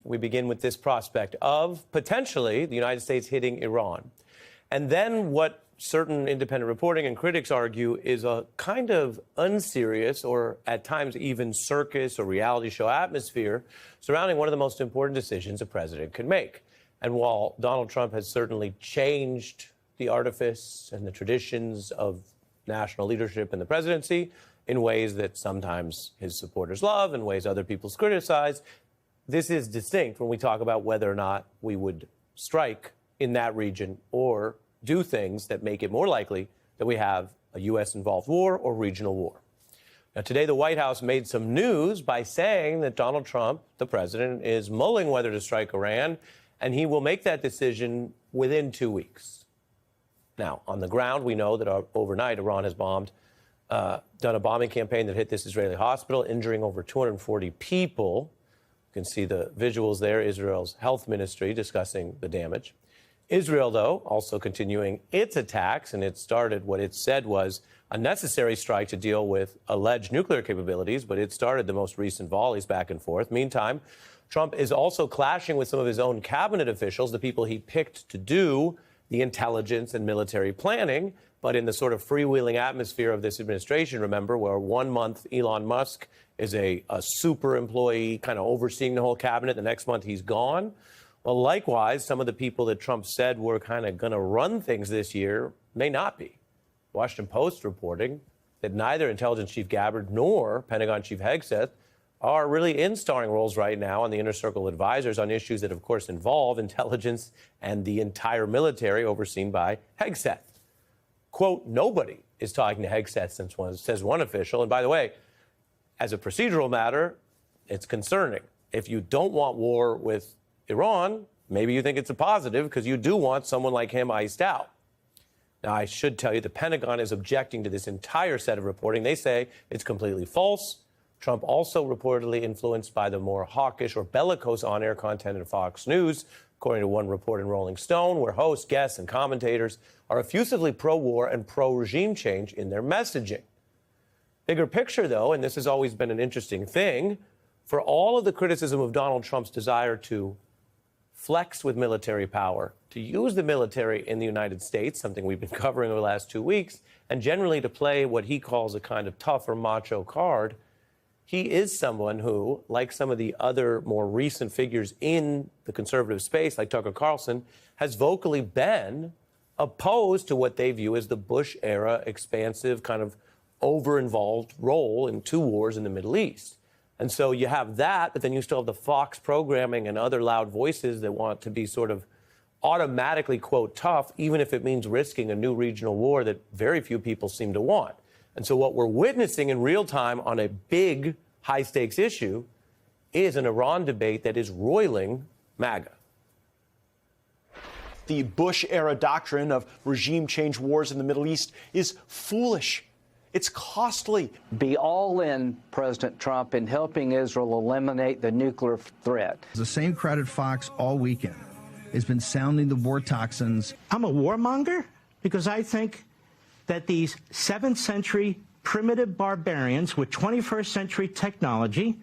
We begin with this prospect of potentially the United States hitting Iran. And then what certain independent reporting and critics argue is a kind of unserious or at times even circus or reality show atmosphere surrounding one of the most important decisions a president could make. And while Donald Trump has certainly changed the artifice and the traditions of national leadership in the presidency in ways that sometimes his supporters love and ways other people criticize, this is distinct when we talk about whether or not we would strike in that region or do things that make it more likely that we have a U.S.-involved war or regional war. Now, today, the White House made some news by saying that Donald Trump, the president, is mulling whether to strike Iran, and he will make that decision within 2 weeks. Now, on the ground, we know that overnight Iran has done a bombing campaign that hit this Israeli hospital, injuring over 240 people. You can see the visuals there, Israel's health ministry discussing the damage. Israel, though, also continuing its attacks, and it started what it said was a necessary strike to deal with alleged nuclear capabilities, but it started the most recent volleys back and forth. Meantime, Trump is also clashing with some of his own cabinet officials, the people he picked to do the intelligence and military planning, but in the sort of freewheeling atmosphere of this administration, remember, where 1 month Elon Musk is a super employee kind of overseeing the whole cabinet, the next month he's gone. Well, likewise, some of the people that Trump said were kind of going to run things this year may not be. Washington Post reporting that neither Intelligence Chief Gabbard nor Pentagon Chief Hegseth are really in starring roles right now on the Inner Circle of Advisors on issues that, of course, involve intelligence and the entire military overseen by Hegseth. Quote, nobody is talking to Hegseth, says one official. And by the way, as a procedural matter, it's concerning. If you don't want war with Iran, maybe you think it's a positive because you do want someone like him iced out. Now, I should tell you the Pentagon is objecting to this entire set of reporting. They say it's completely false. Trump also reportedly influenced by the more hawkish or bellicose on-air content in Fox News, according to one report in Rolling Stone, where hosts, guests, and commentators are effusively pro-war and pro-regime change in their messaging. Bigger picture, though, and this has always been an interesting thing, for all of the criticism of Donald Trump's desire to flex with military power, to use the military in the United States, something we've been covering over the last 2 weeks, and generally to play what he calls a kind of tough or macho card, he is someone who, like some of the other more recent figures in the conservative space, like Tucker Carlson, has vocally been opposed to what they view as the Bush-era expansive kind of over-involved role in 2 wars in the Middle East. And so you have that, but then you still have the Fox programming and other loud voices that want to be sort of automatically, quote, tough, even if it means risking a new regional war that very few people seem to want. And so what we're witnessing in real time on a big, high-stakes issue is an Iran debate that is roiling MAGA. The Bush-era doctrine of regime change wars in the Middle East is foolish. It's costly. Be all in, President Trump, in helping Israel eliminate the nuclear threat. The same crowd at Fox all weekend has been sounding the war toxins. I'm a warmonger because I think that these 7th century primitive barbarians with 21st century technology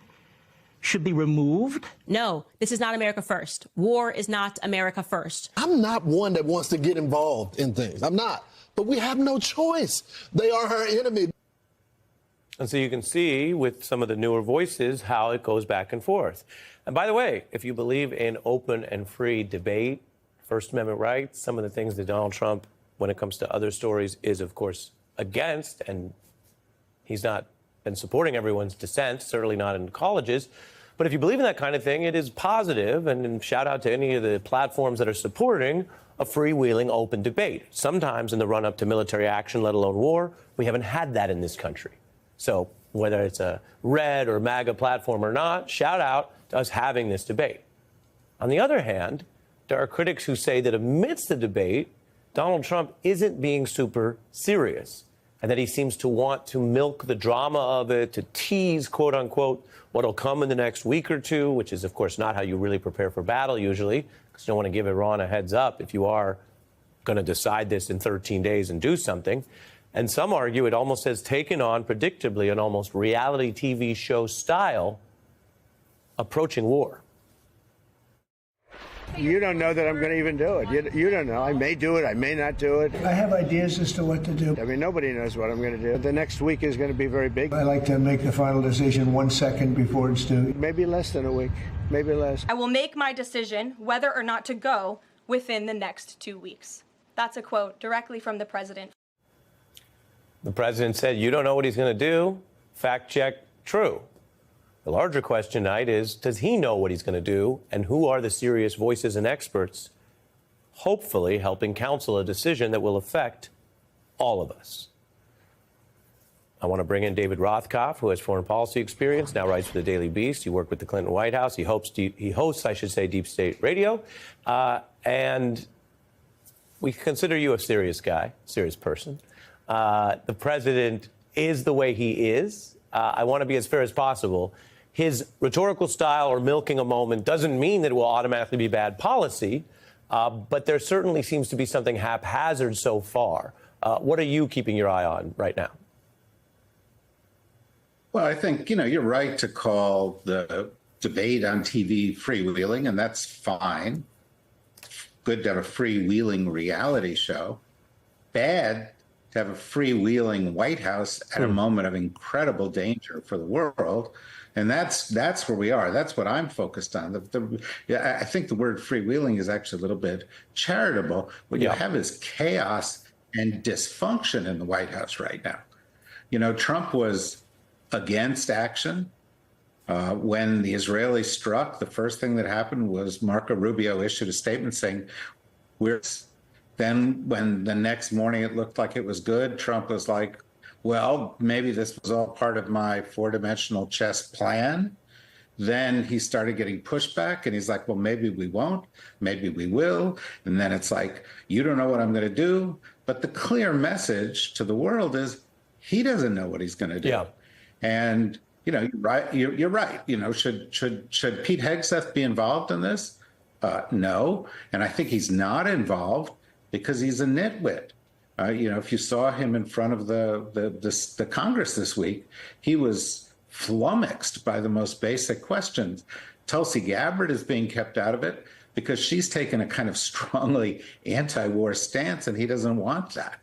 should be removed. No, this is not America first. War is not America first. I'm not one that wants to get involved in things. I'm not. But we have no choice. They are our enemy. And so you can see with some of the newer voices how it goes back and forth. And by the way, if you believe in open and free debate, First Amendment rights, some of the things that Donald Trump, when it comes to other stories, is, of course, against, and he's not been supporting everyone's dissent, certainly not in colleges. But if you believe in that kind of thing, it is positive, and shout out to any of the platforms that are supporting a freewheeling open debate. Sometimes in the run-up to military action, let alone war, we haven't had that in this country. So whether it's a red or MAGA platform or not, shout out to us having this debate. On the other hand, there are critics who say that amidst the debate, Donald Trump isn't being super serious, and that he seems to want to milk the drama of it, to tease, quote unquote, what'll come in the next week or two, which is, of course, not how you really prepare for battle usually, because you don't want to give Iran a heads up if you are going to decide this in 13 days and do something. And some argue it almost has taken on, predictably, an almost reality TV show style approaching war. You don't know that I'm going to even do it. You don't know. I may do it. I may not do it. I have ideas as to what to do. I mean, nobody knows what I'm going to do. The next week is going to be very big. I like to make the final decision 1 second before it's due. Maybe less than a week. Maybe less. I will make my decision whether or not to go within the next 2 weeks. That's a quote directly from the president. The president said, you don't know what he's going to do. Fact check, true. The larger question tonight is, does he know what he's going to do? And who are the serious voices and experts, hopefully helping counsel a decision that will affect all of us? I want to bring in David Rothkopf, who has foreign policy experience, now writes for the Daily Beast. He worked with the Clinton White House. He hosts, Deep State Radio. And we consider you a serious guy, serious person. The president is the way he is. I want to be as fair as possible. His rhetorical style or milking a moment doesn't mean that it will automatically be bad policy, but there certainly seems to be something haphazard so far. What are you keeping your eye on right now? Well, I think, you're right to call the debate on TV freewheeling, and that's fine. Good to have a freewheeling reality show. Bad to have a freewheeling White House at a moment of incredible danger for the world. And that's where we are. That's what I'm focused on. I think the word freewheeling is actually a little bit charitable. What you have is chaos and dysfunction in the White House right now. Trump was against action. When the Israelis struck, the first thing that happened was Marco Rubio issued a statement saying, then when the next morning it looked like it was good, Trump was like, well, maybe this was all part of my four-dimensional chess plan. Then he started getting pushback, and he's like, well, maybe we won't, maybe we will. And then it's like, you don't know what I'm going to do. But the clear message to the world is he doesn't know what he's going to do. Yeah. And, you're right. You're right. Should Pete Hegseth be involved in this? No. And I think he's not involved because he's a nitwit. If you saw him in front of the Congress this week, he was flummoxed by the most basic questions. Tulsi Gabbard is being kept out of it because she's taken a kind of strongly anti-war stance, and he doesn't want that.